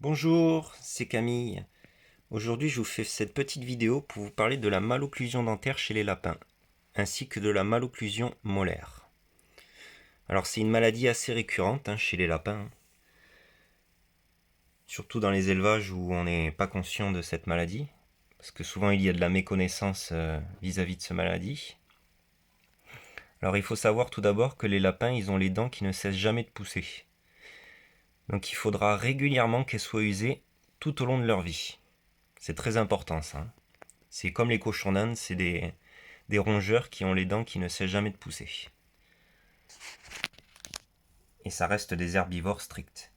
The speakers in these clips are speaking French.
Bonjour, c'est Camille. Aujourd'hui, je vous fais cette petite vidéo pour vous parler de la malocclusion dentaire chez les lapins, ainsi que de la malocclusion molaire. Alors, c'est une maladie assez récurrente chez les lapins, surtout dans les élevages où on n'est pas conscient de cette maladie, parce que souvent il y a de la méconnaissance vis-à-vis de cette maladie. Alors, il faut savoir tout d'abord que les lapins, ils ont les dents qui ne cessent jamais de pousser. Donc, il faudra régulièrement qu'elles soient usées tout au long de leur vie. C'est très important ça. C'est comme les cochons d'Inde, c'est des rongeurs qui ont les dents qui ne cessent jamais de pousser. Et ça reste des herbivores stricts.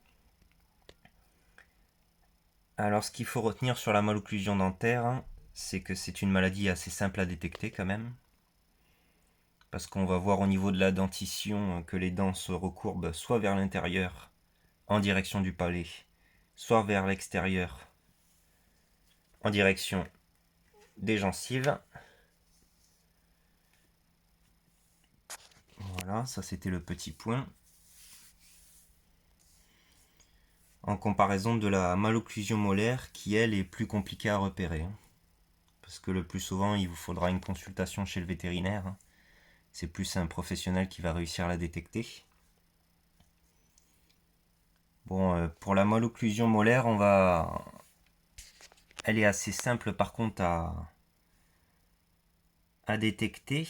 Alors ce qu'il faut retenir sur la malocclusion dentaire, c'est que c'est une maladie assez simple à détecter quand même. Parce qu'on va voir au niveau de la dentition que les dents se recourbent soit vers l'intérieur, en direction du palais, soit vers l'extérieur, en direction des gencives. Voilà, ça c'était le petit point. En comparaison de la malocclusion molaire qui, elle, est plus compliquée à repérer. Parce que le plus souvent, il vous faudra une consultation chez le vétérinaire. C'est plus un professionnel qui va réussir à la détecter. Bon, pour la malocclusion molaire, elle est assez simple par contre à détecter.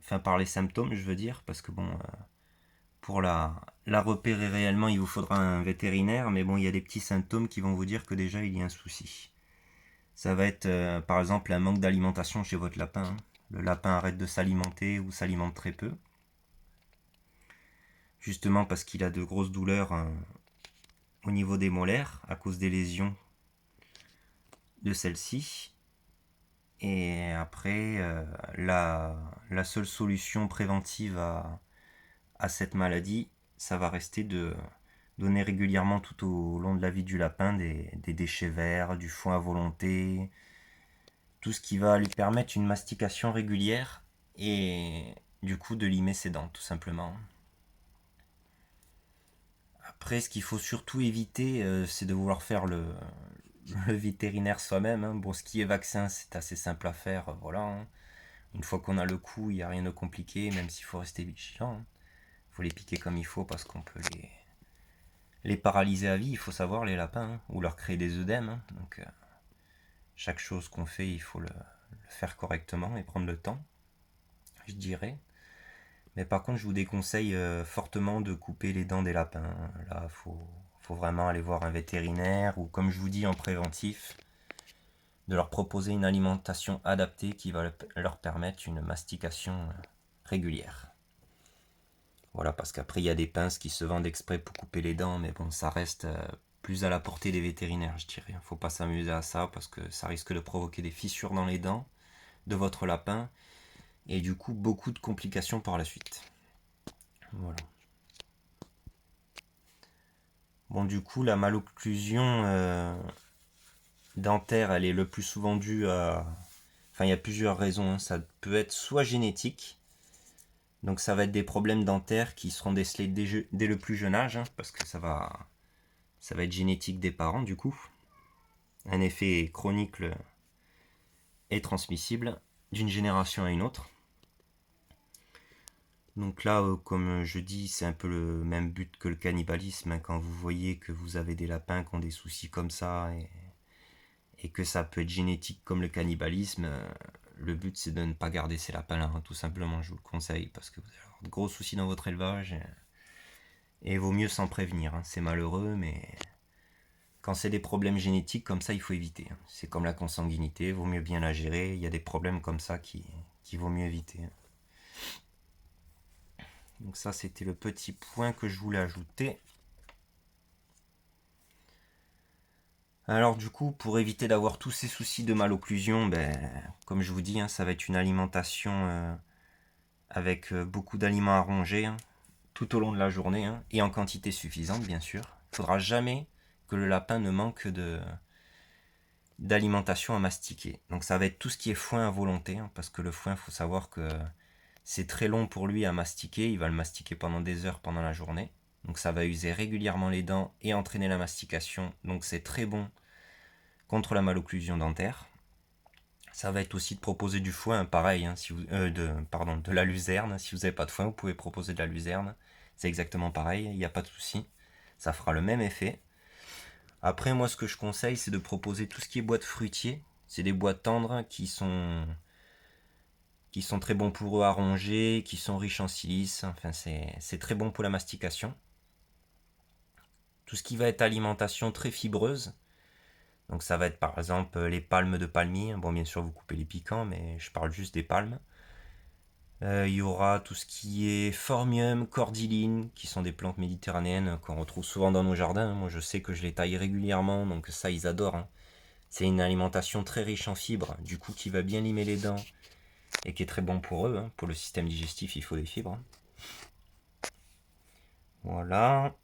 Enfin, par les symptômes, je veux dire. Parce que bon, pour la repérer réellement, il vous faudra un vétérinaire. Mais bon, il y a des petits symptômes qui vont vous dire que déjà, il y a un souci. Ça va être par exemple un manque d'alimentation chez votre lapin. Le lapin arrête de s'alimenter ou s'alimente très peu. Justement parce qu'il a de grosses douleurs au niveau des molaires à cause des lésions de celles-ci. Et après, la seule solution préventive à cette maladie, ça va rester de donner régulièrement tout au long de la vie du lapin des déchets verts, du foin à volonté, tout ce qui va lui permettre une mastication régulière et du coup de limer ses dents tout simplement. Après, ce qu'il faut surtout éviter, c'est de vouloir faire le vétérinaire soi-même. Bon, ce qui est vaccin, c'est assez simple à faire, voilà. Une fois qu'on a le coup, il n'y a rien de compliqué, même s'il faut rester vigilant. Il faut les piquer comme il faut parce qu'on peut les paralyser à vie, il faut savoir, les lapins, ou leur créer des œdèmes. Donc, chaque chose qu'on fait, il faut le faire correctement et prendre le temps, je dirais. Mais par contre, je vous déconseille fortement de couper les dents des lapins. Là, faut vraiment aller voir un vétérinaire ou, comme je vous dis, en préventif, de leur proposer une alimentation adaptée qui va leur permettre une mastication régulière. Voilà, parce qu'après, il y a des pinces qui se vendent exprès pour couper les dents, mais bon, ça reste plus à la portée des vétérinaires, je dirais. Faut pas s'amuser à ça parce que ça risque de provoquer des fissures dans les dents de votre lapin et du coup beaucoup de complications par la suite. Voilà. Bon, du coup, la malocclusion dentaire, elle est le plus souvent due à... Enfin, il y a plusieurs raisons. Ça peut être soit génétique, donc ça va être des problèmes dentaires qui seront décelés dès le plus jeune âge, parce que ça va être génétique des parents, du coup. Un effet chronique et transmissible d'une génération à une autre. Donc là, comme je dis, c'est un peu le même but que le cannibalisme. Quand vous voyez que vous avez des lapins qui ont des soucis comme ça et que ça peut être génétique comme le cannibalisme, le but c'est de ne pas garder ces lapins-là, tout simplement, je vous le conseille, parce que vous allez avoir de gros soucis dans votre élevage et il vaut mieux s'en prévenir. C'est malheureux, mais quand c'est des problèmes génétiques comme ça, il faut éviter. C'est comme la consanguinité, il vaut mieux bien la gérer. Il y a des problèmes comme ça qui vaut mieux éviter. Donc ça, c'était le petit point que je voulais ajouter. Alors du coup, pour éviter d'avoir tous ces soucis de malocclusion, comme je vous dis, ça va être une alimentation avec beaucoup d'aliments à ronger tout au long de la journée et en quantité suffisante, bien sûr. Il ne faudra jamais que le lapin ne manque d'alimentation à mastiquer. Donc ça va être tout ce qui est foin à volonté, parce que le foin, il faut savoir que c'est très long pour lui à mastiquer. Il va le mastiquer pendant des heures pendant la journée. Donc ça va user régulièrement les dents et entraîner la mastication. Donc c'est très bon contre la malocclusion dentaire. Ça va être aussi de proposer du foin, pareil, hein, si vous, de la luzerne. Si vous n'avez pas de foin, vous pouvez proposer de la luzerne. C'est exactement pareil, il n'y a pas de souci. Ça fera le même effet. Après, moi, ce que je conseille, c'est de proposer tout ce qui est boîte fruitier. C'est des boîtes tendres qui sont très bons pour eux à ronger, qui sont riches en silice. Enfin, c'est très bon pour la mastication. Tout ce qui va être alimentation très fibreuse. Donc ça va être par exemple les palmes de palmier. Bon, bien sûr, vous coupez les piquants, mais je parle juste des palmes. Il y aura tout ce qui est phormium, cordyline, qui sont des plantes méditerranéennes qu'on retrouve souvent dans nos jardins. Moi, je sais que je les taille régulièrement, donc ça, ils adorent, hein. C'est une alimentation très riche en fibres, du coup qui va bien limer les dents et qui est très bon pour eux, hein. Pour le système digestif, il faut des fibres. Voilà.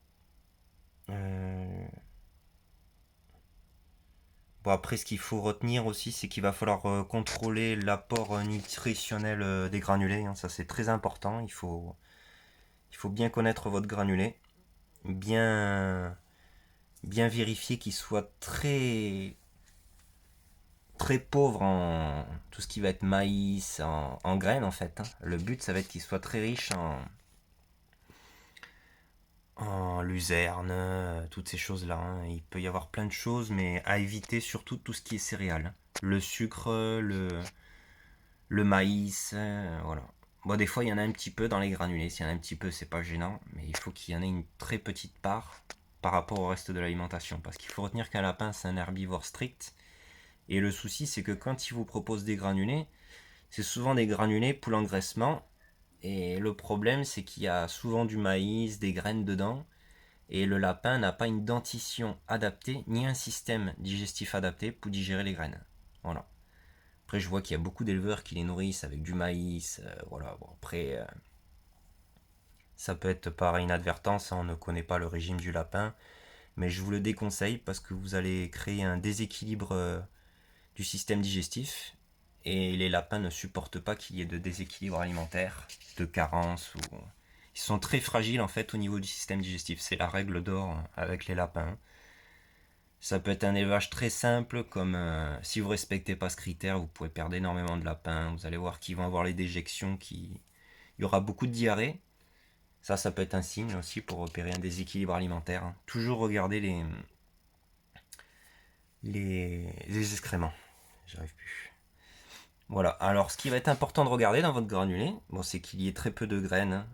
Bon, après, ce qu'il faut retenir aussi, c'est qu'il va falloir contrôler l'apport nutritionnel des granulés, hein. Ça, c'est très important. Il faut bien connaître votre granulé, bien, bien vérifier qu'il soit très pauvre en tout ce qui va être maïs, en graines en fait, hein. Le but, ça va être qu'il soit très riche en luzerne, toutes ces choses-là, hein. Il peut y avoir plein de choses, mais à éviter surtout tout ce qui est céréales. Le sucre, le maïs, voilà. Bon, des fois, il y en a un petit peu dans les granulés. S'il y en a un petit peu, c'est pas gênant, mais il faut qu'il y en ait une très petite part par rapport au reste de l'alimentation. Parce qu'il faut retenir qu'un lapin, c'est un herbivore strict. Et le souci, c'est que quand il vous propose des granulés, c'est souvent des granulés pour l'engraissement. Et le problème, c'est qu'il y a souvent du maïs, des graines dedans. Et le lapin n'a pas une dentition adaptée, ni un système digestif adapté pour digérer les graines. Voilà. Après, je vois qu'il y a beaucoup d'éleveurs qui les nourrissent avec du maïs. Voilà. Bon, après, ça peut être par inadvertance, hein, on ne connaît pas le régime du lapin. Mais je vous le déconseille parce que vous allez créer un déséquilibre du système digestif. Et les lapins ne supportent pas qu'il y ait de déséquilibre alimentaire, de carence. Ils sont très fragiles en fait au niveau du système digestif. C'est la règle d'or avec les lapins. Ça peut être un élevage très simple, comme si vous respectez pas ce critère, vous pouvez perdre énormément de lapins. Vous allez voir qu'ils vont avoir les déjections qui... Il y aura beaucoup de diarrhée. Ça peut être un signe aussi pour repérer un déséquilibre alimentaire, hein. Toujours regarder les excréments. J'arrive plus. Voilà. Alors, ce qui va être important de regarder dans votre granulé, bon, c'est qu'il y ait très peu de graines, hein.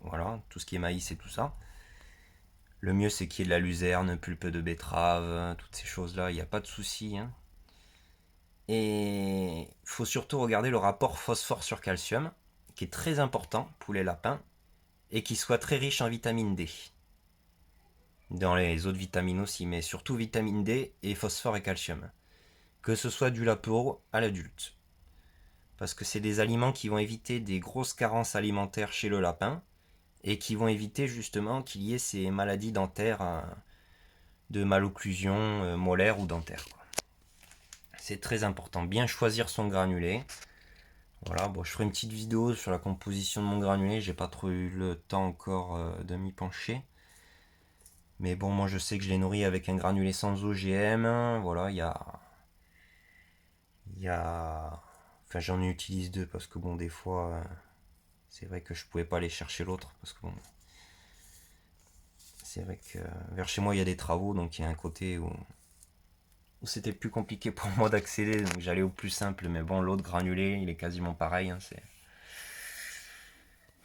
Voilà, tout ce qui est maïs et tout ça. Le mieux, c'est qu'il y ait de la luzerne, pulpe de betterave, toutes ces choses-là. Il n'y a pas de souci, hein. Et il faut surtout regarder le rapport phosphore sur calcium, qui est très important pour les lapins, et qui soit très riche en vitamine D. Dans les autres vitamines aussi, mais surtout vitamine D et phosphore et calcium. Que ce soit du lapin à l'adulte. Parce que c'est des aliments qui vont éviter des grosses carences alimentaires chez le lapin, et qui vont éviter justement qu'il y ait ces maladies dentaires, de malocclusion molaire ou dentaire, quoi. C'est très important. Bien choisir son granulé. Voilà, bon, je ferai une petite vidéo sur la composition de mon granulé. J'ai pas trop eu le temps encore de m'y pencher. Mais bon, moi je sais que je l'ai nourri avec un granulé sans OGM. Voilà, il y a... Enfin, j'en utilise deux parce que bon, des fois, c'est vrai que je pouvais pas aller chercher l'autre. Parce que bon, c'est vrai que vers chez moi, il y a des travaux. Donc il y a un côté où c'était plus compliqué pour moi d'accéder. Donc j'allais au plus simple. Mais bon, l'autre granulé, il est quasiment pareil, hein, c'est...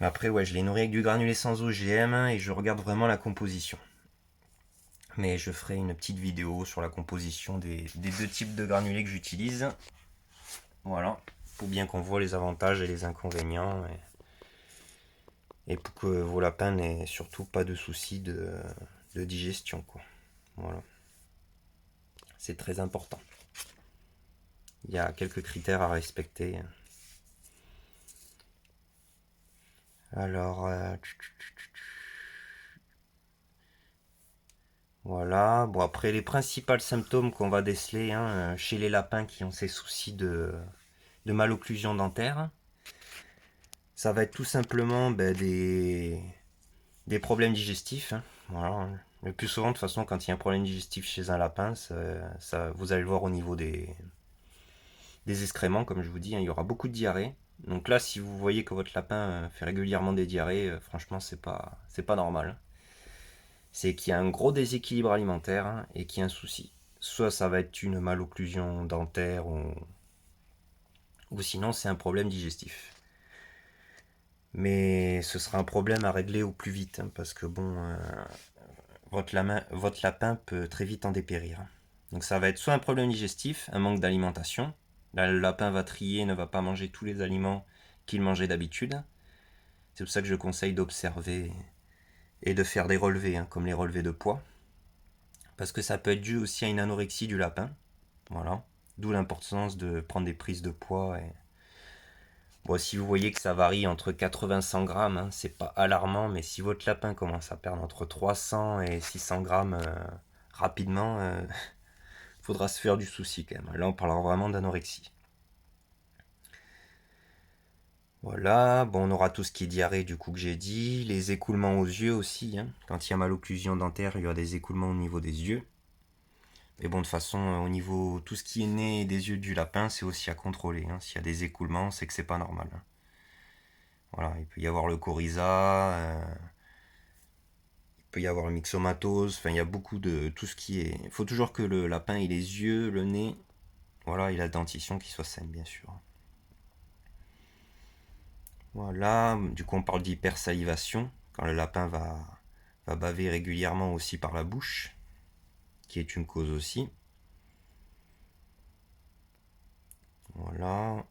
Mais après, ouais, je l'ai nourri avec du granulé sans OGM et je regarde vraiment la composition. Mais je ferai une petite vidéo sur la composition des deux types de granulés que j'utilise. Voilà, pour bien qu'on voit les avantages et les inconvénients. Et pour que vos lapins n'aient surtout pas de soucis de digestion, quoi. Voilà. C'est très important. Il y a quelques critères à respecter. Alors, voilà. Bon, après, les principaux symptômes qu'on va déceler, hein, chez les lapins qui ont ces soucis de malocclusion dentaire, ça va être tout simplement ben, des problèmes digestifs, hein. Voilà. Le plus souvent, de toute façon, quand il y a un problème digestif chez un lapin, vous allez le voir au niveau des excréments, comme je vous dis, hein, il y aura beaucoup de diarrhée. Donc là, si vous voyez que votre lapin fait régulièrement des diarrhées, franchement, c'est pas normal, hein. C'est qu'il y a un gros déséquilibre alimentaire, hein, et qu'il y a un souci. Soit ça va être une malocclusion dentaire, ou sinon c'est un problème digestif. Mais ce sera un problème à régler au plus vite, hein, parce que bon, votre lapin peut très vite en dépérir. Donc ça va être soit un problème digestif, un manque d'alimentation. Là, le lapin va trier, ne va pas manger tous les aliments qu'il mangeait d'habitude. C'est pour ça que je conseille d'observer et de faire des relevés, hein, comme les relevés de poids. Parce que ça peut être dû aussi à une anorexie du lapin. Voilà. D'où l'importance de prendre des prises de poids. Bon, si vous voyez que ça varie entre 80 et 100 grammes, hein, c'est pas alarmant, mais si votre lapin commence à perdre entre 300 et 600 grammes rapidement, faudra se faire du souci quand même. Là, on parlera vraiment d'anorexie. Voilà, bon, on aura tout ce qui est diarrhée du coup que j'ai dit, les écoulements aux yeux aussi, hein. Quand il y a malocclusion dentaire, il y aura des écoulements au niveau des yeux. Mais bon, de toute façon, au niveau tout ce qui est né des yeux du lapin, c'est aussi à contrôler, hein. S'il y a des écoulements, c'est que c'est pas normal, hein. Voilà, il peut y avoir le coryza, il peut y avoir le myxomatose, enfin il y a beaucoup de tout ce qui est. Il faut toujours que le lapin ait les yeux, le nez, voilà, et la dentition qui soit saine, bien sûr. Voilà, du coup on parle d'hypersalivation, quand le lapin va baver régulièrement aussi par la bouche, qui est une cause aussi. Voilà.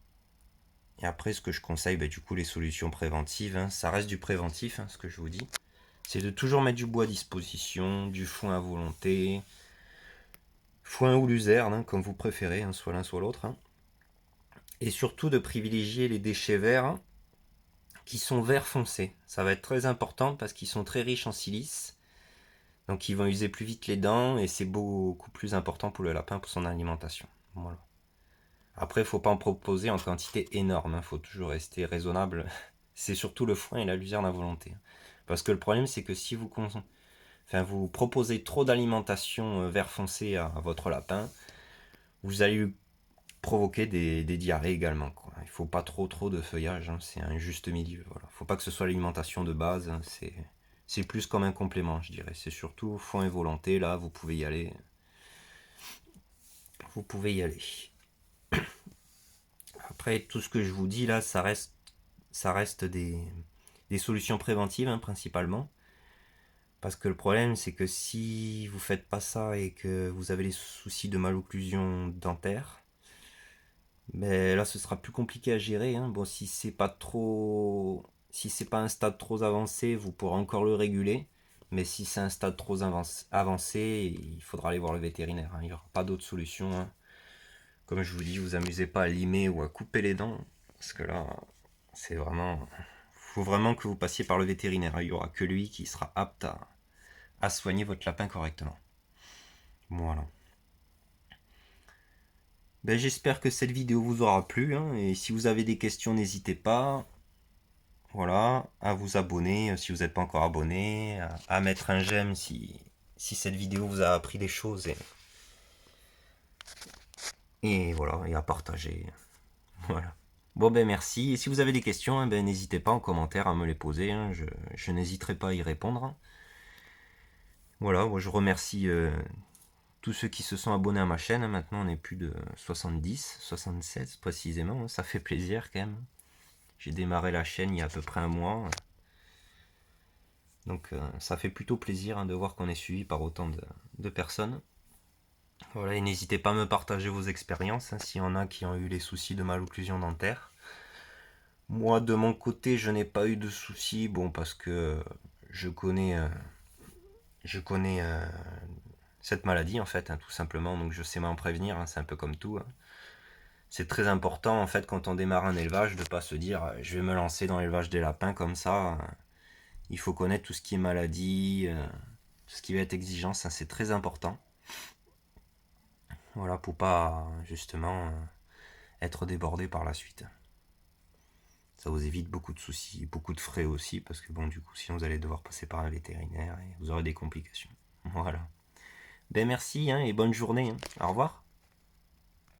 Et après, ce que je conseille, bah, du coup, les solutions préventives, hein, ça reste du préventif, hein, ce que je vous dis. C'est de toujours mettre du bois à disposition, du foin à volonté, foin ou luzerne, hein, comme vous préférez, hein, soit l'un soit l'autre, hein. Et surtout de privilégier les déchets verts, hein, qui sont vert foncé. Ça va être très important parce qu'ils sont très riches en silice. Donc ils vont user plus vite les dents et c'est beaucoup plus important pour le lapin pour son alimentation. Voilà. Après, il ne faut pas en proposer en quantité énorme, il faut toujours rester raisonnable. C'est surtout le foin et la luzerne à volonté. Parce que le problème, c'est que si vous proposez trop d'alimentation vert foncé à votre lapin, vous allez lui provoquer des diarrhées également, quoi. Il ne faut pas trop de feuillage, hein, c'est un juste milieu. Voilà. Il ne faut pas que ce soit l'alimentation de base, hein, c'est plus comme un complément, je dirais. C'est surtout foin et volonté, là, vous pouvez y aller. Vous pouvez y aller. Après, tout ce que je vous dis là, ça reste des solutions préventives, hein, principalement. Parce que le problème, c'est que si vous faites pas ça et que vous avez les soucis de malocclusion dentaire, mais là, ce sera plus compliqué à gérer, hein. Bon, si c'est pas un stade trop avancé, vous pourrez encore le réguler. Mais si c'est un stade trop avancé, il faudra aller voir le vétérinaire, hein. Il n'y aura pas d'autre solution, hein. Comme je vous dis, vous amusez pas à limer ou à couper les dents, parce que là, c'est vraiment. Faut vraiment que vous passiez par le vétérinaire. Il n'y aura que lui qui sera apte à soigner votre lapin correctement. Voilà. Ben, j'espère que cette vidéo vous aura plu, hein, et si vous avez des questions, n'hésitez pas, voilà, à vous abonner si vous n'êtes pas encore abonné, à mettre un j'aime si cette vidéo vous a appris des choses, et voilà, et à partager. Voilà. Bon ben merci, et si vous avez des questions, hein, ben, n'hésitez pas en commentaire à me les poser, hein, je n'hésiterai pas à y répondre. Voilà, moi je remercie tous ceux qui se sont abonnés à ma chaîne, hein. Maintenant on est plus de 70, 76 précisément, hein. Ça fait plaisir quand même. J'ai démarré la chaîne il y a à peu près un mois. Donc ça fait plutôt plaisir, hein, de voir qu'on est suivi par autant de personnes. Voilà, et n'hésitez pas à me partager vos expériences, hein, s'il y en a qui ont eu les soucis de malocclusion dentaire. Moi de mon côté je n'ai pas eu de soucis, bon parce que je connais, cette maladie en fait, hein, tout simplement, donc je sais m'en prévenir, hein, c'est un peu comme tout, hein. C'est très important en fait quand on démarre un élevage de pas se dire je vais me lancer dans l'élevage des lapins comme ça. Il faut connaître tout ce qui est maladie, tout ce qui va être exigence, hein, c'est très important. Voilà, pour pas justement être débordé par la suite. Ça vous évite beaucoup de soucis, beaucoup de frais aussi, parce que bon, du coup, sinon vous allez devoir passer par un vétérinaire et vous aurez des complications. Voilà. Ben merci, hein, et bonne journée, hein. Au revoir.